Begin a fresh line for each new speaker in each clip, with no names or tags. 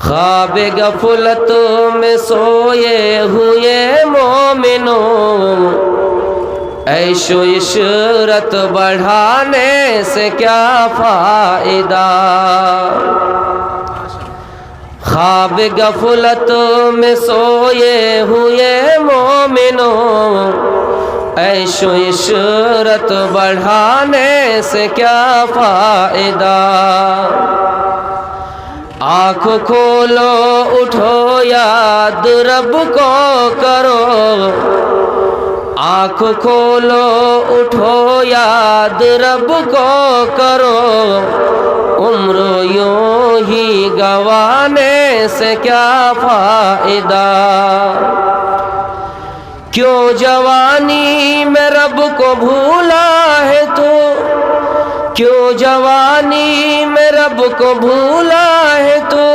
خواب غفلت میں سوئے ہوئے مومنوں، عیش و عشرت بڑھانے سے کیا فائدہ؟ خواب غفلت میں سوئے ہوئے مومنوں، عیش و عشرت بڑھانے سے کیا فائدہ؟ آنکھ کھولو اٹھو یاد رب کو کرو، آنکھ کھولو اٹھو یاد رب کو کرو، عمر یوں ہی گنوانے سے کیا فائدہ؟ کیوں جوانی میں رب کو بھولا ہے تو، کیوں جوانی میں رب کو بھولا ہے تو،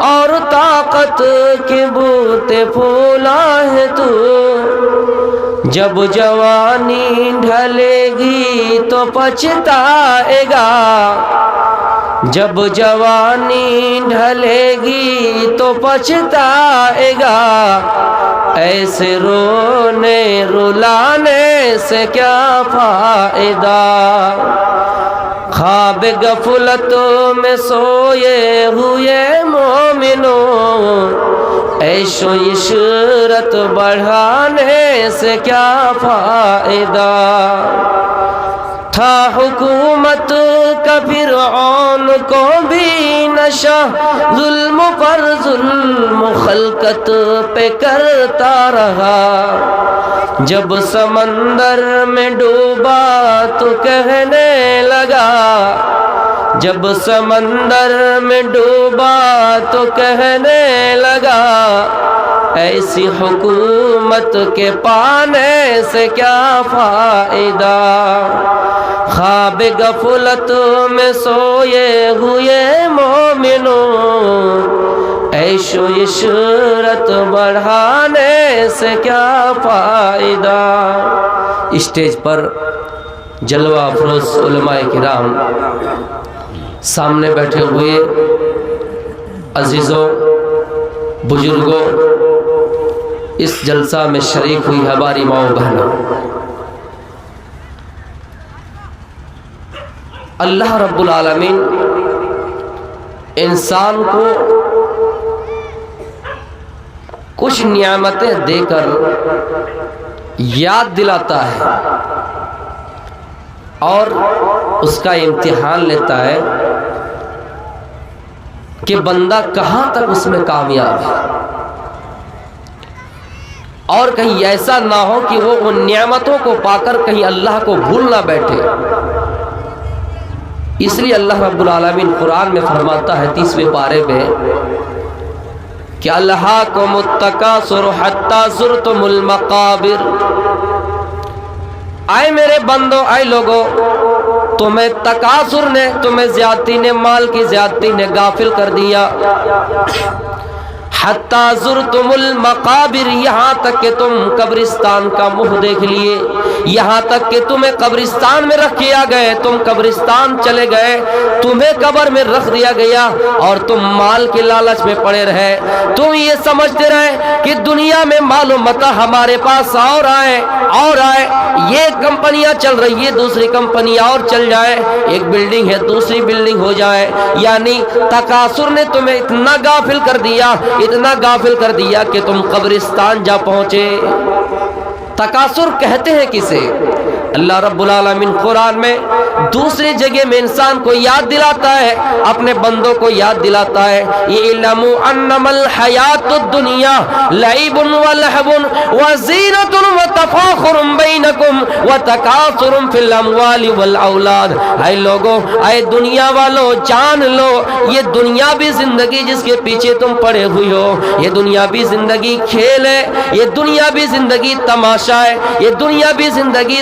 اور طاقت کے بوتے پھولا ہے تو؟ جب جوانی ڈھلے گی تو پچھتائے گا، جب جوانی ڈھلے گی تو پچھتائے گا، ایسے رونے رلانے سے کیا فائدہ؟ خواب غفلت میں سوئے ہوئے مومنوں، عیش و عشرت بڑھانے سے کیا فائدہ؟ تھا حکومت کا فرعون کو بھی نشہ، ظلم پر ظلم خلقت پہ کرتا رہا، جب سمندر میں ڈوبا تو کہنے لگا، جب سمندر میں ڈوبا تو کہنے لگا، ایسی حکومت کے پانے سے کیا فائدہ؟ خواب غفلت میں سوئے ہوئے مومنوں، عیش و عشرت بڑھانے سے کیا فائدہ؟ اسٹیج پر جلوہ افروز علماء کرام، سامنے بیٹھے ہوئے عزیزوں، بزرگوں، اس جلسہ میں شریک ہوئی ہماری ماؤں بہنوں، اللہ رب العالمین انسان کو کچھ نعمتیں دے کر یاد دلاتا ہے اور اس کا امتحان لیتا ہے کہ بندہ کہاں تک اس میں کامیاب ہے، اور کہیں ایسا نہ ہو کہ وہ ان نعمتوں کو پا کر کہیں اللہ کو بھول نہ بیٹھے۔ اس لیے اللہ رب العالمین قرآن میں فرماتا ہے 30ویں پارے میں کہ الہاکم التکاثر حتی زرتم المقابر، آئے میرے بندو، آئے لوگو، تمہیں تکاثر نے، تمہیں زیادتی نے، مال کی زیادتی نے غافل کر دیا، حتی زرتم المقابر، یہاں تک کہ تم قبرستان کا منہ دیکھ لیے، یہاں تک کہ تمہیں قبرستان میں رکھ دیا گئے، تم قبرستان چلے گئے، تمہیں قبر میں رکھ دیا گیا اور تم مال کے لالچ میں پڑے رہے، تم یہ سمجھتے رہے کہ دنیا میں مال و متاع ہمارے پاس اور آئے، یہ کمپنیاں چل رہی ہے، دوسری کمپنی اور چل جائے، ایک بلڈنگ ہے دوسری بلڈنگ ہو جائے، یعنی تکاثر نے تمہیں اتنا غافل کر دیا، اتنا غافل کر دیا کہ تم قبرستان جا پہنچے۔ تکاثر کہتے ہیں کسے؟ اللہ رب العالمین قرآن میں دوسری جگہ میں انسان کو یاد دلاتا ہے، اپنے بندوں کو یاد دلاتا ہے، اعلموا انما الحیات الدنیا لعب ولہو وزینۃ وتفاخر بینکم وتکاثر فی الاموال والاولاد۔ اے لوگوں، اے دنیا والو، جان لو یہ دنیاوی زندگی جس کے پیچھے تم پڑے ہوئی ہو، یہ دنیاوی زندگی کھیل ہے، یہ دنیاوی زندگی تماشا ہے، یہ دنیاوی زندگی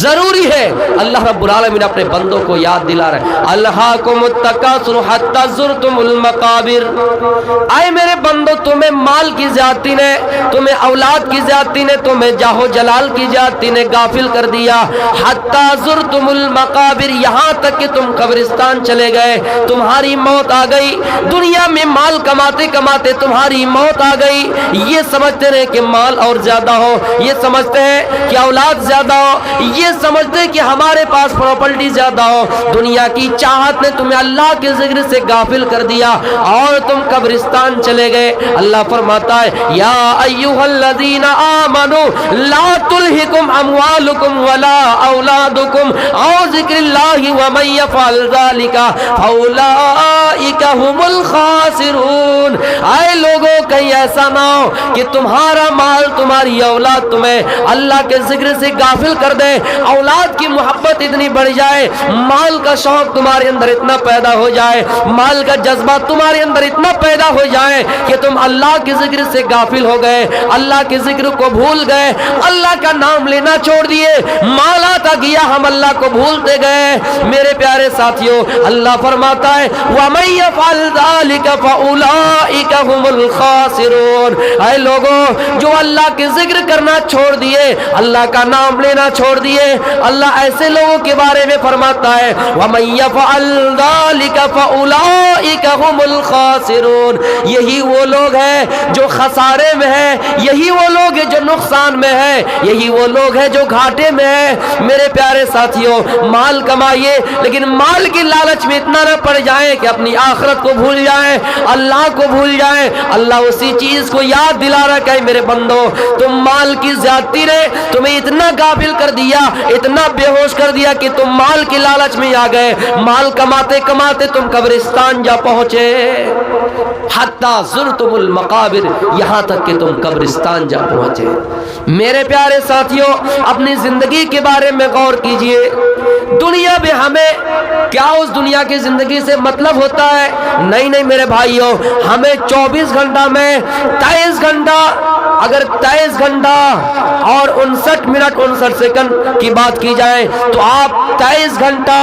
ضروری ہے. اللہ رب العالمین اپنے بندوں کو یاد دلا رہے ہیں الہاکم التکاثر حتی زرتم المقابر. اے میرے بندو تمہیں مال کی زیادتی نے, تمہیں اولاد کی زیادتی نے, تمہیں جاہ و جلال کی زیادتی نے غافل کر دیا. حتی زرتم المقابر, یہاں تک کہ تم قبرستان چلے گئے, تمہاری موت آ گئی. دنیا میں مال کماتے کماتے تمہاری موت آ گئی. یہ سمجھتے رہے کہ مال اور زیادہ ہو, یہ سمجھتے ہیں کہ اولاد زیادہ ہو, یہ سمجھتے ہیں کہ ہمارے پاس پراپرٹی زیادہ ہو. دنیا کی چاہت نے تمہیں اللہ کے ذکر سے غافل کر دیا اور تم قبرستان چلے گئے. اللہ فرماتا ہے یا ایھا الذین آمنوا لا تلہکم اموالکم ولا اولادکم عن ذکر اللہ ومن یفعل ذلک فاولئک هم الخاسرون. اے لوگوں کہیں ایسا نہ ہو کہ تمہارا مال تمہاری اولاد تمہیں اللہ کے ذکر سے غافل کر دے, اولاد کی محبت اتنی بڑھ جائے, مال کا شوق تمہارے اندر اتنا پیدا ہو جائے, مال کا جذبہ تمہارے اندر اتنا پیدا ہو جائے کہ تم اللہ کے ذکر سے غافل ہو گئے, اللہ کے ذکر کو بھول گئے, اللہ کا نام لینا چھوڑ دیے, مال آتا گیا ہم اللہ کو بھولتے گئے. میرے پیارے ساتھیوں, اللہ فرماتا ہے وَمَن يَفْعَلْ ذَلِكَ فَأُولَئِكَ هُمُ الْخَاسِرُونَ. اے لوگوں جو اللہ کے ذکر کرنا چھوڑ دیے, اللہ کا نام لینا چھوڑ دیے, اللہ ایسے لوگوں کے بارے میں فرماتا ہے وَمَن يَفْعَلْ ذَلِكَ فَأُولَئِكَ هُمُ الْخَاسِرُونَ. یہی وہ لوگ ہیں جو خسارے میں ہیں, یہی وہ لوگ ہیں جو نقصان میں ہیں, یہی وہ لوگ ہیں جو گھاٹے میں ہیں. میرے پیارے ساتھیوں, مال کمائیے لیکن مال کی لالچ میں اتنا نہ پڑ جائیں کہ اپنی آخرت کو بھول جائیں, اللہ کو بھول جائیں. اللہ اسی چیز کو یاد دلا رہا کہ میرے بندو تم مال کی زیادتی نے تمہیں اتنا غافل کر دیا, اتنا بے ہوش کر دیا کہ تم مال کی لالچ میں آ گئے. مال کماتے کماتے تم قبرستان جا پہنچے. حتی زرتم المقابر, یہاں تک کہ تم قبرستان جا پہنچے. میرے پیارے ساتھیوں, اپنی زندگی کے بارے میں غور کیجئے. دنیا میں ہمیں کیا اس دنیا کی زندگی سے مطلب ہوتا ہے؟ نہیں میرے بھائیوں, ہمیں 24 گھنٹہ میں 23 گھنٹہ, اگر 23 گھنٹہ اور 59 منٹ 59 سیکنڈ کی بات کی جائے تو آپ 23 گھنٹہ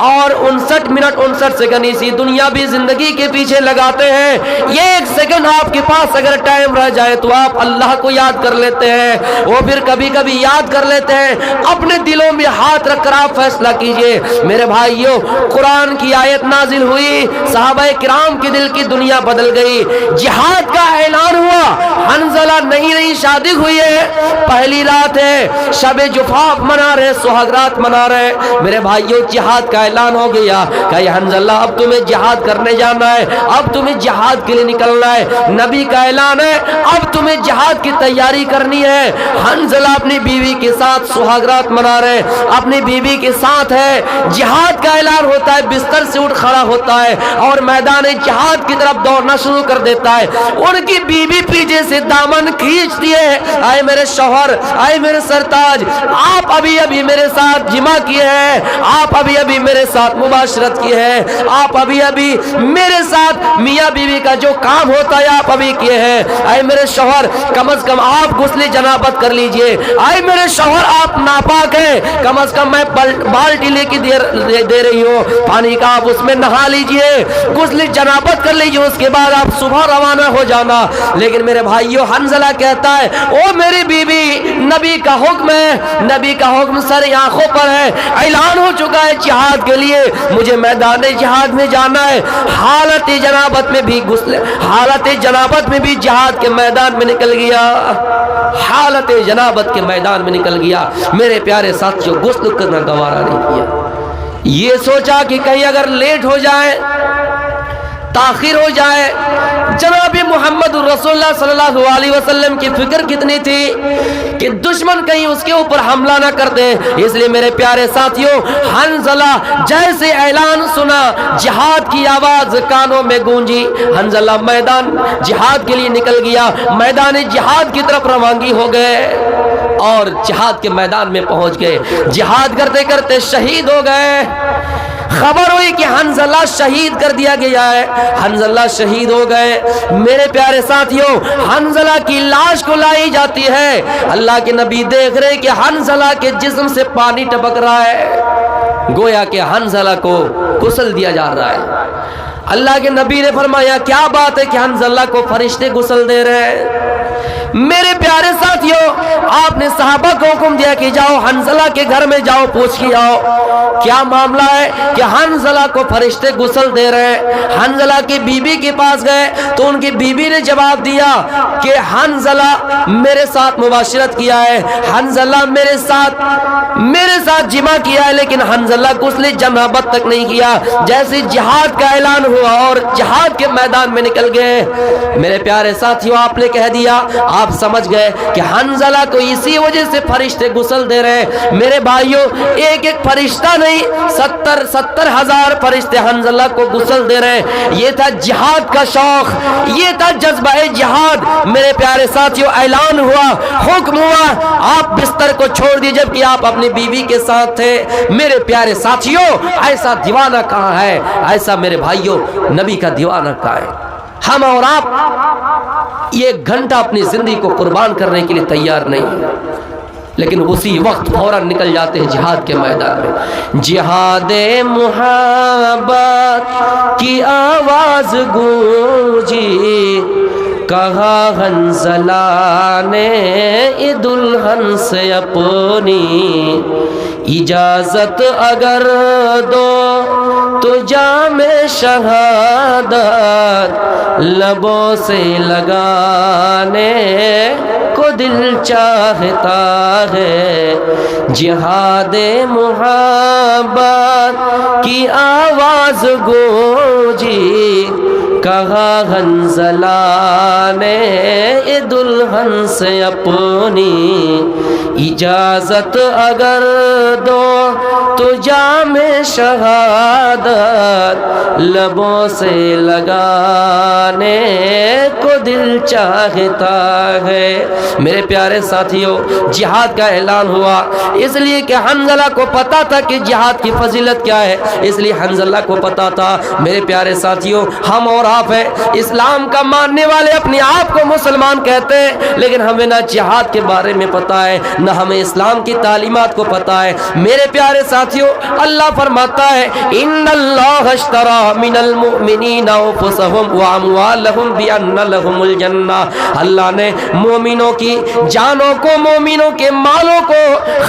اور 59 منٹ 59 سیکنڈ اسی دنیاوی زندگی کے پیچھے لگاتے ہیں. یہ ایک سیکنڈ آپ کے پاس اگر ٹائم رہ جائے تو آپ اللہ کو یاد کر لیتے ہیں, وہ پھر کبھی کبھی یاد کر لیتے ہیں. اپنے دلوں میں ہاتھ رکھ کر آپ فیصلہ کیجئے. میرے بھائیوں, قرآن کی آیت نازل ہوئی, صحابہ کرام کے دل کی دنیا بدل گئی. جہاد کا اعلان ہوا, حنظلہ نئی شادی ہوئی ہے, پہلی رات ہے, شب جفاف منا رہے, سہاگ رات منا رہے. میرے بھائیوں, جہاد کا اعلان ہو گیا کہ حنظلہ اب تمہیں جہاد کرنے جانا ہے, اب تمہیں جہاد کے لیے نکلنا ہے. نبی کا اعلان ہے اب تمہیں جہاد کی تیاری کرنی ہے. حنظلہ اپنی بیوی کے ساتھ سہاگ رات منا رہے, اپنی بیوی کے ساتھ ہے. جہاد کا اعلان ہوتا ہے, بستر سے اٹھ کھڑا ہوتا ہے اور میدان جہاد کی طرف دوڑنا شروع کر دیتا ہے. ان کی بیوی پیچھے سے دامن کھینچتی ہے, آئے میرے شوہر, آئے میرے سرتاج, آپ ابھی ابھی میرے ساتھ جمع کیے ہیں, آپ ابھی ابھی میرے ساتھ مباشرت کی ہے, آپ ابھی ابھی میرے ساتھ میاں بیوی کا جو کام ہوتا ہے آپ ابھی کیے ہیں. آئے میرے شوہر, کم از کم آپ غسل جنابت کر لیجئے. آئے میرے شوہر, آپ ناپاک ہیں, کم از کم میں بالٹی لے کے دے رہی ہوں پانی کا, آپ اس میں نہا لیجئے, غسل جنابت کر لیجئے, اس کے بعد آپ صبح روانہ ہو جانا. لیکن میرے بھائیو, حنظلہ کہتا ہے او میری بیوی, نبی کا حکم ہے, نبی کا حکم سر آنکھوں پر ہے, اعلان ہو چکا ہے جہاد کے لیے, مجھے میدان جہاد میں جانا ہے. حالت جنابت میں بھی حالت جنابت میں بھی جہاد کے میدان میں نکل گیا, حالت جنابت کے میدان میں نکل گیا. میرے پیارے ساتھیوں, غسل کرنا گوارا نہیں کیا. یہ سوچا کہ کہیں اگر لیٹ ہو جائے, تاخیر ہو جائے. جناب محمد رسول اللہ صلی اللہ علیہ وسلم کی فکر کتنی تھی کہ دشمن کہیں اس کے اوپر حملہ نہ کر دے. اس لیے میرے پیارے ساتھیوں, حنظلہ جیسے اعلان سنا, جہاد کی آواز کانوں میں گونجی, حنظلہ میدان جہاد کے لیے نکل گیا, میدان جہاد کی طرف روانگی ہو گئے اور جہاد کے میدان میں پہنچ گئے. جہاد کرتے کرتے شہید ہو گئے. خبر ہوئی کہ حنظلہ شہید کر دیا گیا ہے۔ حنظلہ شہید ہو گئے۔ میرے پیارے ساتھیوں، حنظلہ کی لاش کو لائی جاتی ہے۔ اللہ کے نبی دیکھ رہے کہ حنظلہ کے جسم سے پانی ٹپک رہا ہے، گویا کہ حنظلہ کو غسل دیا جا رہا ہے۔ اللہ کے نبی نے فرمایا کیا بات ہے کہ حنظلہ کو فرشتے غسل دے رہے ہیں؟ میرے پیارے ساتھیوں، آپ نے صحابہ کو حکم دیا کہ جاؤ حنظلہ کے گھر میں جاؤ، پوچھ کے آؤ کیا معاملہ ہے کہ حنظلہ کو فرشتے غسل دے رہے ہیں۔ حنظلہ کی بیوی کے پاس گئے تو ان کی بیوی نے جواب دیا کہ حنظلہ میرے ساتھ مباشرت کیا ہے، حنظلہ میرے ساتھ جمع کیا ہے، لیکن حنظلہ غسل جنابت تک نہیں کیا۔ جیسے جہاد کا اعلان ہوا اور جہاد کے میدان میں نکل گئے، میرے پیارے ساتھیوں آپ نے کہہ دیا، آپ سمجھ گئے کہ حنظلہ کو اسی وجہ سے فرشتے غسل دے رہے ہیں۔ میرے بھائیوں، ایک ایک فرشتہ نہیں، 70,000 فرشتے حنظلہ کو غسل دے رہے ہیں۔ یہ تھا جہاد کا شوق، یہ تھا جذبہ جہاد۔ میرے پیارے ساتھیوں، اعلان ہوا، حکم ہوا، آپ بستر کو چھوڑ دیجئے جبکہ آپ اپنی بیوی کے ساتھ تھے۔ میرے پیارے ساتھیوں، ایسا دیوانہ کہاں ہے؟ ایسا میرے بھائیوں نبی کا دیوانہ کہاں ہے؟ ہم اور آپ ایک گھنٹہ اپنی زندگی کو قربان کرنے کے لیے تیار نہیں ہیں، لیکن اسی وقت فوراً نکل جاتے ہیں جہاد کے میدان میں۔ جہاد محبت کی آواز گونجی، کہا حنظلہ نے دلہن سے اپنی، اجازت اگر دو تو جام شہادت لبوں سے لگانے کو دل چاہتا ہے۔ جہاد محبت کی آواز گونجی، کہا حنظلہ نے دلہن سے اپنی، اجازت اگر دو تو جام شہادت لبوں سے لگانے کو دل چاہتا ہے۔ میرے پیارے ساتھیوں، جہاد کا اعلان ہوا اس لیے کہ حنظلہ کو پتا تھا کہ جہاد کی فضیلت کیا ہے، اس لیے حنظلہ کو پتا تھا۔ میرے پیارے ساتھیوں، ہم اور آپ ہیں اسلام کا ماننے والے، اپنے آپ کو مسلمان کہتے ہیں، لیکن ہمیں نہ جہاد کے بارے میں پتا ہے، نہ ہمیں اسلام کی تعلیمات کو پتا ہے۔ میرے پیارے ساتھیوں، اللہ فرماتا ہے ان اللہ اشترى من المؤمنین انفسهم واموالهم بان لهم الجنہ، اللہ نے مومنوں کی جانوں کو، مومنوں کے مالوں کو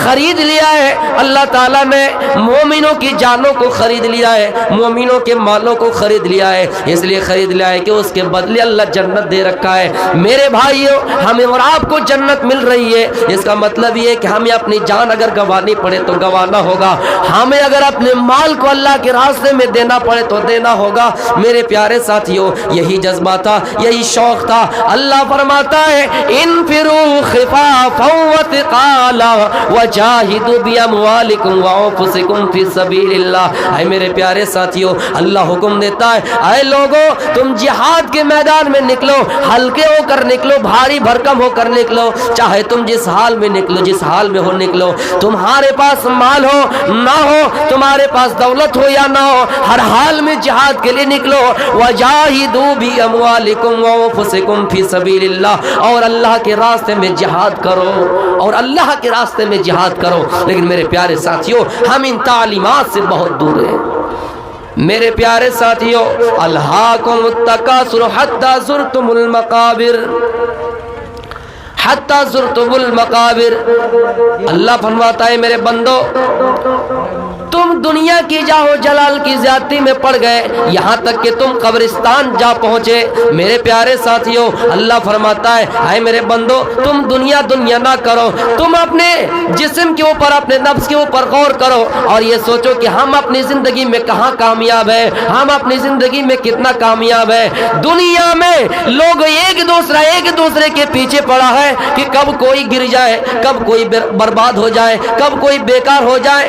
خرید لیا ہے۔ اللہ تعالیٰ نے مومنوں کی جانوں کو خرید لیا ہے، مومنوں کے مالوں کو خرید لیا ہے، اس لیے خرید لیا ہے کہ اس کے بدلے اللہ جنت دے رکھا ہے۔ میرے بھائیوں، ہمیں اور آپ کو جنت مل رہی ہے، اس کا مطلب یہ ہے کہ ہمیں اپنی جان اگر گنوانی پڑے تو گنوانا ہوگا، ہمیں اگر اپنے مال کو اللہ کے راستے میں دینا پڑے تو دینا ہوگا۔ میرے پیارے ساتھیوں، یہی جذبہ تھا، یہی شوق تھا۔ اللہ فرماتا ہے انفروا خفافا وثقالا وجاہدوا باموالکم وانفسکم فی سبیل اللہ۔ اے میرے پیارے ساتھیوں، اللہ حکم دیتا ہے اے لوگوں، تم جہاد کے میدان میں نکلو، ہلکے ہو کر نکلو، بھاری بھرکم ہو کر نکلو، چاہے تم جس حال میں نکلو، جس حال میں ہو نکلو، تمہارے پاس مال ہو نہ ہو، تمہارے پاس دولت ہو یا نہ ہو، ہر حال میں جہاد کے لیے نکلو۔ وجاہدوا باموالکم وانفسکم فی سبیل اللہ، اور اللہ کے راستے میں جہاد کرو، اور اللہ کے راستے میں جہاد کرو۔ لیکن میرے پیارے ساتھیوں، ہم ان تعلیمات سے بہت دور ہیں۔ میرے پیارے ساتھیوں، الہاکم التکاثر حتی زرتم المقابر، حتی زرتم المقابر۔ اللہ فرماتا ہے میرے بندو، تم دنیا کی جاہو جلال کی زیادتی میں پڑ گئے، یہاں تک کہ تم قبرستان جا پہنچے۔ میرے پیارے ساتھیوں، اللہ فرماتا ہے اے میرے بندو، تم دنیا نہ کرو، تم اپنے جسم کے اوپر، اپنے نفس کے اوپر غور کرو اور یہ سوچو کہ ہم اپنی زندگی میں کہاں کامیاب ہیں، ہم اپنی زندگی میں کتنا کامیاب ہیں۔ دنیا میں لوگ ایک دوسرے کے پیچھے پڑا ہے کہ کب کوئی گر جائے، کب کوئی برباد ہو جائے، کب کوئی بیکار ہو جائے۔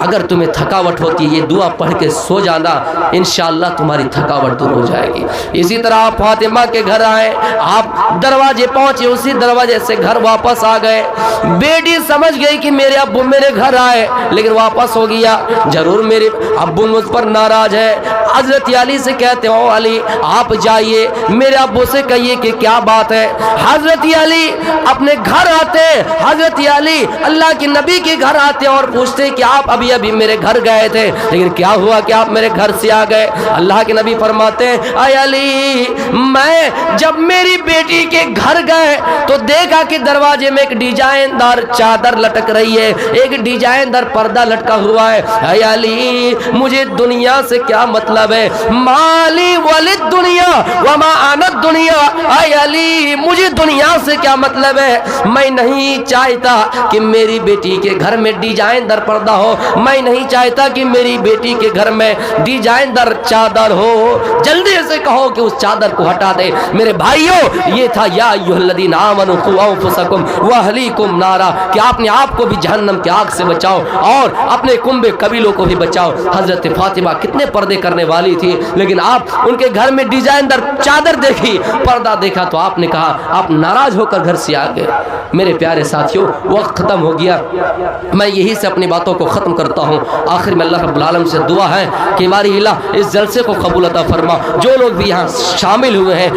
اگر تمہیں تھکاوٹ ہوتی ہے یہ دعا پڑھ کے سو جانا، انشاءاللہ تمہاری تھکاوٹ دور ہو جائے گی۔ اسی طرح آپ فاطمہ کے گھر آئے، آپ دروازے پہنچے، اسی دروازے سے گھر واپس آ گئے۔ بیٹی سمجھ گئی کہ میرے ابو میرے گھر آئے لیکن واپس ہو گیا، ضرور میرے ابو مجھ پر ناراض ہے۔ حضرت علی سے کہتے ہو علی آپ جائیے میرے ابو سے کہیے کہ کیا بات ہے۔ حضرت علی اپنے گھر آتے، حضرت علی اللہ کے نبی کے گھر آتے اور پوچھتے کہ آپ ابھی ابھی میرے گھر گئے تھے لیکن کیا ہوا کہ آپ میرے گھر سے آ گئے؟ اللہ کے نبی فرماتے ہیں اے علی میں جب میری بیٹی کے گھر گئے تو دیکھا کہ دروازے میں ایک ڈیزائن دار چادر لٹک رہی ہے، ایک ڈیزائن دار پردہ لٹکا ہوا ہے۔ اے علی مجھے دنیا سے کیا مطلب ہے؟ مالی ولد دنیا وما آنت دنیا۔ اے علی مجھے دنیا سے کیا مطلب ہے؟ میں نہیں چاہتا کہ میری بیٹی کے گھر میں ڈیزائن دار پردہ ہو، میں نہیں چاہتا کہ میری بیٹی کے گھر میں ڈیزائن دار چادر ہو، جلدی سے کہو کہ اس چادر کو ہٹا دے۔ میرے بھائیوں یہ تھا یا ایھا الذین آمنوا قوا انفسکم واہلیکم نارا، کہ آپ نے آپ کو بھی جہنم کی آگ سے بچاؤ اور اپنے کنبے قبیلوں کو بھی بچاؤ۔ حضرت فاطمہ کتنے پردے کرنے والی تھی لیکن آپ ان کے گھر میں ڈیزائن دار چادر دیکھی، پردہ دیکھا تو آپ نے کہا، آپ ناراض ہو کر گھر سے آ گئے۔ میرے پیارے ساتھیوں وقت ختم ہو گیا، میں یہی سے اپنی باتوں کو ختم کرتا ہوں۔ آخر میں اللہ رب العالمین سے دعا ہے کہ ہماری الہ اس جلسے کو قبول عطا فرما۔ جو لوگ بھی یہاں شامل ہوئے ہیں